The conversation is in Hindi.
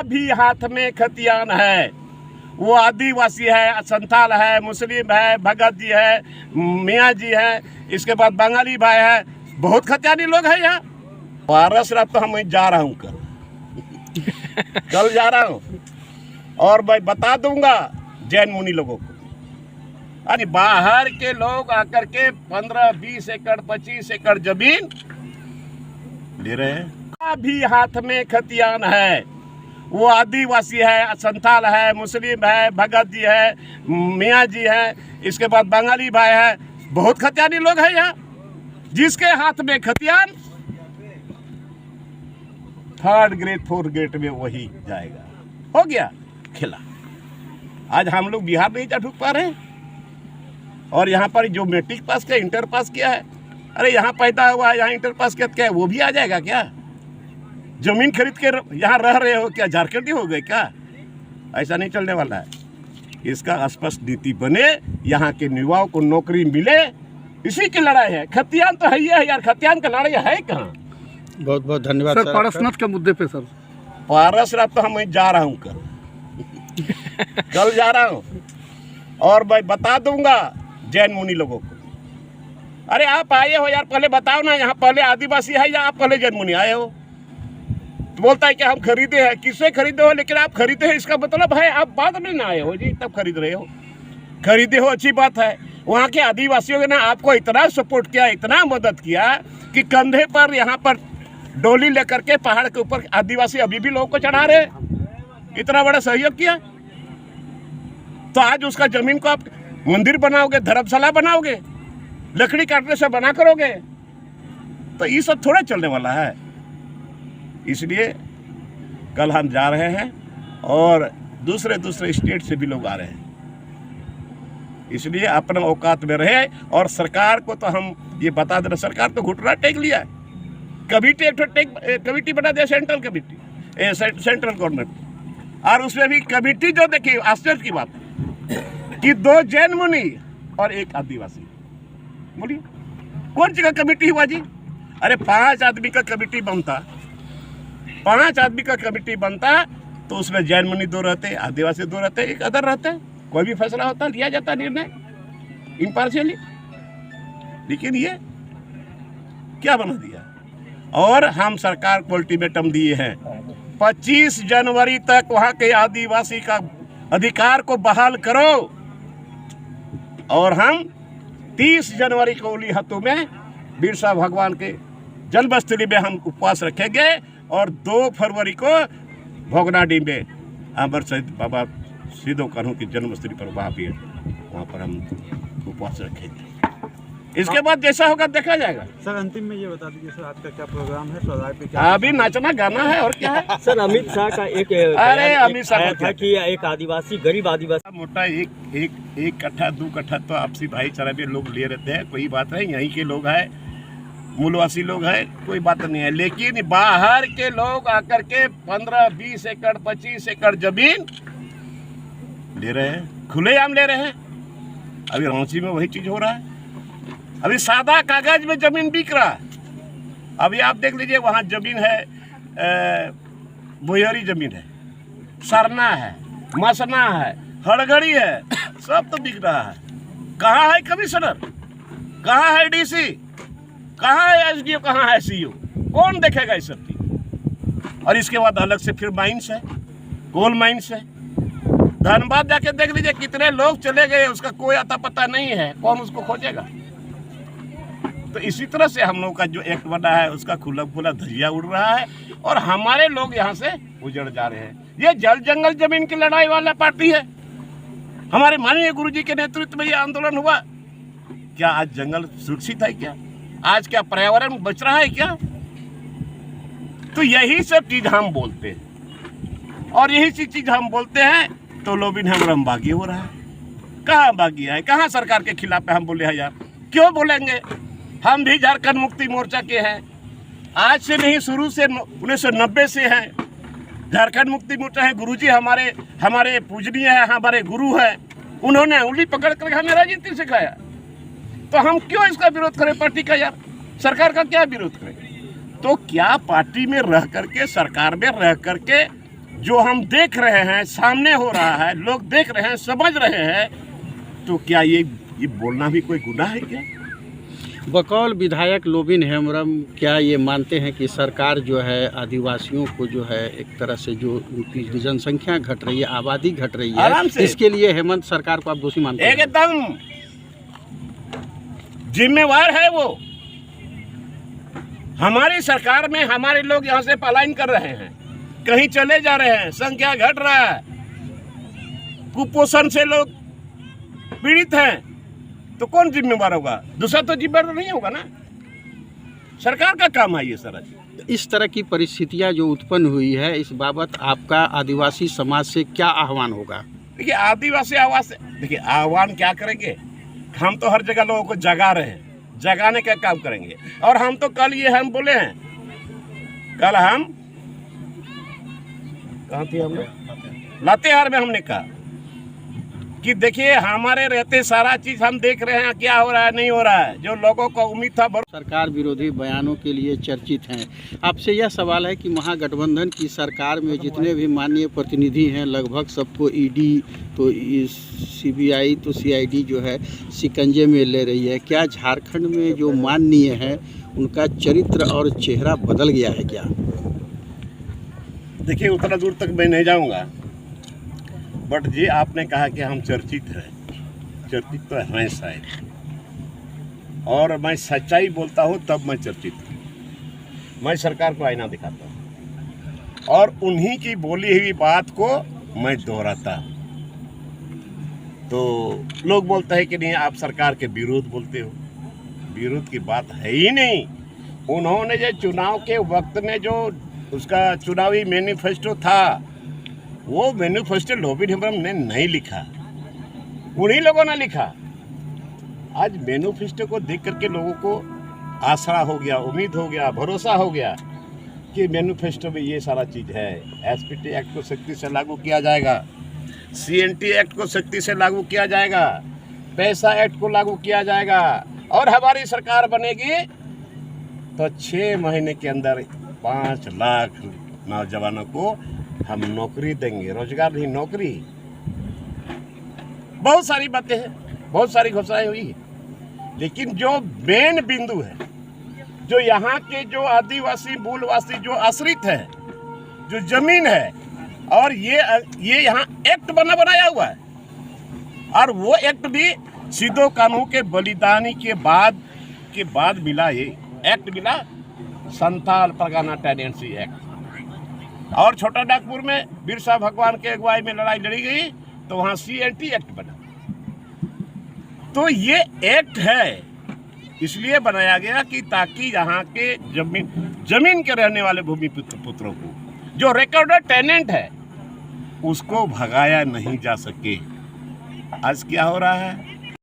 भी हाथ में खतियान है, वो आदिवासी है, संथाल है, मुस्लिम है, भगत जी है, मियाँ जी है, इसके बाद बंगाली भाई है, बहुत खतियानी लोग हैं यहाँ। पारस रात तो हम जा रहा हूँ कल जा रहा हूँ और मैं बता दूंगा जैन मुनि लोगों को। अरे बाहर के लोग आकर के 15-20 एकड़ 25 एकड़ जमीन ले रहे हैं। भी हाथ में खतियान है, वो आदिवासी है, संथाल है, मुस्लिम है, भगत जी है, मियाँ जी है, इसके बाद बंगाली भाई है, बहुत खतियानी लोग हैं यहाँ। जिसके हाथ में खतियान 3rd ग्रेड 4th ग्रेड में वही जाएगा। हो गया खिला। आज हम लोग बिहार नहीं जा ढूंढ पा रहे और यहाँ पर जो मैट्रिक पास किया, इंटर पास किया है, अरे यहाँ पैदा हुआ है, यहाँ इंटर पास किया, क्या वो भी आ जाएगा क्या? जमीन खरीद के यहाँ रह रहे हो क्या? झारखंडी हो गए क्या? ऐसा नहीं चलने वाला है। इसका स्पष्ट नीति बने, यहाँ के युवाओं को नौकरी मिले, इसी की लड़ाई है। खतियान तो है ही है यार, खतियान का लड़ाई है कहाँ? बहुत बहुत धन्यवाद सर। पारसनाथ के मुद्दे पे सर, पारसनाथ तो हम जा रहा हूँ कल जा रहा हूँ और मैं बता दूंगा जैन मुनि लोगों को। अरे आप आए हो यार, पहले बताओ ना, यहाँ पहले आदिवासी है या आप पहले जैन मुनि आए हो? तो बोलता है कि हम खरीदे हैं। किससे खरीदे हो? लेकिन आप खरीदे हैं इसका मतलब है आप बाद में ना आए हो जी, तब खरीद रहे हो। खरीदे हो अच्छी बात है। वहाँ के आदिवासियों ने आपको इतना सपोर्ट किया, इतना मदद किया कि कंधे पर यहाँ पर डोली लेकर के पहाड़ के ऊपर आदिवासी अभी भी लोगों को चढ़ा रहे, इतना बड़ा सहयोग किया। तो आज उसका जमीन को आप मंदिर बनाओगे, धर्मशाला बनाओगे, लकड़ी काटने से बना करोगे, तो ये सब थोड़ा चलने वाला है। इसलिए कल हम जा रहे हैं और दूसरे स्टेट से भी लोग आ रहे हैं। इसलिए अपना औकात में रहे और सरकार को तो हम ये बता देना, सरकार तो घुटना टेक लिया है। कमिटी बना दिया, सेंट्रल कमिटी, सेंट्रल गवर्नमेंट, और उसमें भी कमिटी जो देखिए आश्चर्य की बात कि 2 जैन मुनि और 1 आदिवासी। बोलिए कौन सी का कमिटी हुआ जी? अरे 5 आदमी का कमिटी बनता, 5 आदमी का कमिटी बनता तो उसमें जैन मुनि 2 रहते, आदिवासी 2 रहते, 1 अदर रहते, कोई भी फैसला होता, लिया जाता निर्णय इम्पार्शियली। लेकिन ये क्या बना दिया? और हम सरकार को अल्टीमेटम दिए हैं 25 जनवरी तक वहां के आदिवासी का अधिकार को बहाल करो, और हम 30 जनवरी को उली हाथों में बिरसा भगवान के जन्मस्थली में हम उपवास रखेंगे, और 2 फरवरी को भोगनाडी में अमर शहीद बाबा सिद्धो कान्हू की जन्मस्थली पर वहाँ पर हम उपवास रखेंगे। इसके बाद जैसा होगा देखा जाएगा। सर अंतिम में ये बता दीजिए सर, आज का क्या प्रोग्राम है? स्वराज पे क्या अभी नाचना गाना है और क्या है? सर अमित शाह का एक अरे अमित शाह था कि एक आदिवासी, गरीब आदिवासी मोटा एक कट्ठा 2 कट्ठा तो आपसी भाईचारा में लोग ले रहते हैं, कोई बात नहीं, यहीं के लोग हैं, मूलवासी लोग हैं, कोई बात नहीं है। लेकिन बाहर के लोग आकर के 15-20 एकड़ 25 एकड़ जमीन ले रहे हैं, खुलेआम ले रहे हैं। अभी रांची में वही चीज हो रहा है। अभी सादा कागज में जमीन बिक रहा है। अभी आप देख लीजिए, वहाँ जमीन है, बोयरी जमीन है, सरना है, मसना है, हड़गड़ी है, सब तो बिक रहा है। कहाँ है कमिश्नर, कहाँ है डीसी, कहाँ है एसडीओ, कहाँ है सीईओ? कौन देखेगा इस सब चीज? और इसके बाद अलग से फिर माइंस है, कोल माइंस है। धनबाद जाके देख लीजिए कितने लोग चले गए, उसका कोई अता पता नहीं है, कौन उसको खोजेगा? तो इसी तरह से हम लोग का जो एक्ट बना है उसका खुला धजिया उड़ रहा है और हमारे लोग यहाँ से उजड़ जा रहे हैं। ये जल जंगल जमीन की लड़ाई वाला पार्टी है। हमारे माननीय गुरुजी के नेतृत्व में ये आंदोलन हुआ। क्या आज जंगल सुरक्षित है क्या? आज क्या पर्यावरण बच रहा है क्या? तो यही सब चीज हम बोलते हैं, और यही चीज हम बोलते हैं तो लोबिन हम बागी हो रहा है। कहाँ बागी है? कहाँ सरकार के खिलाफ हम बोले हैं यार? क्यों बोलेंगे? हम भी झारखंड मुक्ति मोर्चा के हैं, आज से नहीं, शुरू से 1990 से हैं। झारखंड मुक्ति मोर्चा है, गुरुजी हमारे पूजनीय है, हमारे गुरु है, उन्होंने उंगली पकड़ कर हमें राजनीति सिखाया। तो हम क्यों इसका विरोध करें पार्टी का यार? सरकार का क्या विरोध करें? तो क्या पार्टी में रह करके, सरकार में रह करके जो हम देख रहे हैं, सामने हो रहा है, लोग देख रहे हैं, समझ रहे हैं, तो क्या ये बोलना भी कोई गुनाह है क्या? बकौल विधायक लोबिन हेम्ब्रम क्या ये मानते हैं कि सरकार जो है आदिवासियों को जो है एक तरह से जो उनकी जनसंख्या घट रही है, आबादी घट रही आराम है, से। इसके लिए हेमंत सरकार को आप दोषी मानते हैं? एकदम जिम्मेवार है वो। हमारी सरकार में हमारे लोग यहाँ से पलायन कर रहे हैं, कहीं चले जा रहे हैं, संख्या घट रहा है, कुपोषण से लोग पीड़ित हैं, तो कौन जिम्मेवार होगा? दूसरा तो जिम्मेवार नहीं होगा ना, सरकार का काम है ये सारा चीज। इस तरह की परिस्थितियां जो उत्पन्न हुई है, इस बाबत आपका आदिवासी समाज से क्या आह्वान होगा? देखिए आदिवासी आवास, देखिए आह्वान क्या करेंगे, हम तो हर जगह लोगों को जगा रहे हैं, जगाने का काम करेंगे। और हम तो कल ये हम बोले हैं, कल हम कहाँ थे, हमने लातेहार में हमने कहा कि देखिए हमारे रहते सारा चीज हम देख रहे हैं, क्या हो रहा है नहीं हो रहा है, जो लोगों को उम्मीद था। सरकार विरोधी बयानों के लिए चर्चित हैं। आपसे यह सवाल है कि महागठबंधन की सरकार में जितने भी माननीय प्रतिनिधि हैं, लगभग सबको ईडी तो सीबीआई तो सीआईडी जो है शिकंजे में ले रही है। क्या झारखंड में जो माननीय हैं उनका चरित्र और चेहरा बदल गया है क्या? देखिए उतना दूर तक मैं नहीं जाऊंगा, बट ये आपने कहा कि हम चर्चित हैं, चर्चित तो हैं शायद, और मैं सच्चाई बोलता हूँ तब मैं चर्चित हूँ। मैं सरकार को आईना दिखाता हूँ और उन्हीं की बोली हुई बात को मैं दोहराता हूँ। तो लोग बोलते हैं कि नहीं आप सरकार के विरोध बोलते हो, विरोध की बात है ही नहीं। उन्होंने जो चुनाव के वक्त में जो उसका चुनावी मैनिफेस्टो था, वो मैनिफेस्टो लोबिन हेम्ब्रम ने नहीं लिखा, उन्हीं लोगों ने लिखा। आज मैनिफेस्टो को देख करके लोगों को आशा हो गया, उम्मीद हो गया, भरोसा हो गया कि मैनिफेस्टो में ये सारा चीज़ है। एसपीटी एक्ट को सख्ती से लागू किया जाएगा, सीएनटी एक्ट को सख्ती से लागू किया जाएगा, पैसा एक्ट को लागू किया जाएगा, और हमारी सरकार बनेगी तो 6 महीने के अंदर 5 लाख नौजवानों को हम नौकरी देंगे, रोजगार नहीं नौकरी। बहुत सारी बातें हैं, बहुत सारी घोषणाएं हुई है, लेकिन जो मेन बिंदु है, जो यहाँ के जो आदिवासी मूलवासी जो आश्रित है, जो जमीन है, और ये यहाँ एक्ट बनाया हुआ है, और वो एक्ट भी सिद्धो कान्हू के बलिदानी के बाद मिला। ये एक्ट मिला संथाल परगना टेनेंसी एक्ट, और छोटा नागपुर में बिरसा भगवान के अगुवाई में लड़ाई लड़ी गई तो वहाँ सीएनटी एक्ट बना। तो ये एक्ट है इसलिए बनाया गया कि ताकि यहाँ के जमीन के रहने वाले भूमि पुत्रों को, जो रिकॉर्डेड टेनेंट है, उसको भगाया नहीं जा सके। आज क्या हो रहा है,